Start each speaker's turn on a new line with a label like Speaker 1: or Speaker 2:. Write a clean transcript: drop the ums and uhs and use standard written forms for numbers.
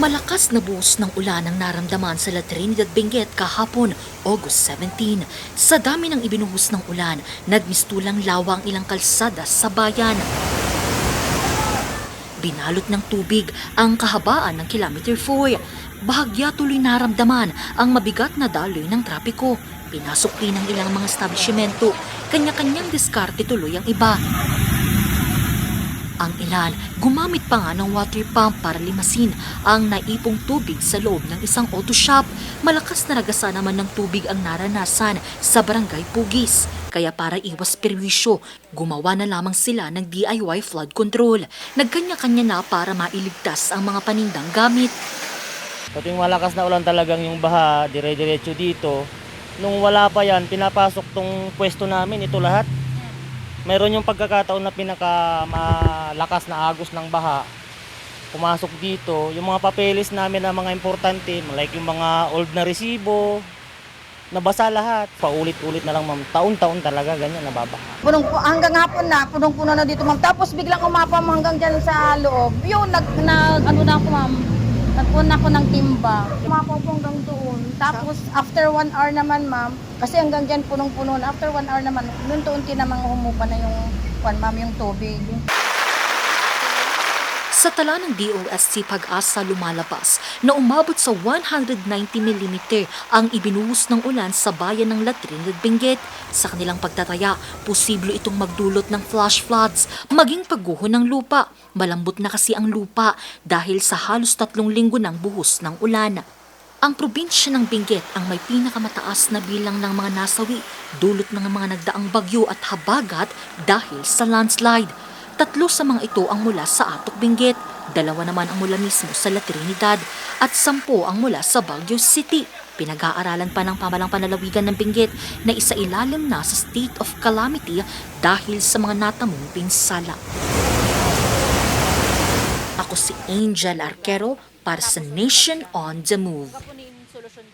Speaker 1: Malakas na buhos ng ulan ang naramdaman sa La Trinidad, Benguet kahapon, August 17. Sa dami ng ibinuhos ng ulan, nagmistulang lawa ang ilang kalsada sa bayan. Binalot ng tubig ang kahabaan ng kilometer 4. Bahagya tuloy naramdaman ang mabigat na daloy ng trapiko. Pinasok din ng ilang mga establishmento. Kanya-kanyang diskarte tuloy ang iba. Ang ilan, gumamit pa nga ng water pump para limasin ang naipong tubig sa loob ng isang auto shop. Malakas na ragasa naman ng tubig ang naranasan sa barangay Pugis. Kaya para iwas perwisyo, gumawa na lamang sila ng DIY flood control. Nagkanya-kanya na para mailigtas ang mga panindang gamit.
Speaker 2: Tuwing malakas na ulan talagang yung baha, dire-diretso dito. Nung wala pa yan, pinapasok tong pwesto namin, ito lahat. Meron yung pagkakataon na pinakamalakas na agos ng baha. Pumasok dito, yung mga papeles namin na mga importante, like yung mga old na resibo, nabasa lahat. Paulit-ulit na lang ma'am, taon-taon talaga ganyan nababaha.
Speaker 3: Hanggang hapon na, punong-puno na dito ma'am. Tapos biglang umapam hanggang dyan sa loob. Yun, ano na ako ma'am. Nagpunan ako ng timba. Umapam po hanggang doon. Tapos after 1 hour naman ma'am, kasi hanggang dyan punong-puno na. After 1 hour naman, unti-unti namang humupa na yung ma'am, yung tubig.
Speaker 1: Sa tala ng DOST Pag-asa lumalabas na umabot sa 190 mm ang ibinuhos ng ulan sa bayan ng La Trinidad, Benguet. Sa kanilang pagtataya, posible itong magdulot ng flash floods, maging pagguho ng lupa. Malambot na kasi ang lupa dahil sa halos 3 linggo ng buhos ng ulan. Ang probinsya ng Benguet ang may pinakamataas na bilang ng mga nasawi, dulot ng mga nagdaang bagyo at habagat dahil sa landslide. 3 sa mga ito ang mula sa Atok, Benguet, 2 naman ang mula mismo sa La Trinidad at 10 ang mula sa Baguio City. Pinag-aaralan pa ng pamalang panlalawigan ng Benguet na isailalim na sa state of calamity dahil sa mga natamong pinsala. Ako si Angel Arquero para sa Nation on the Move.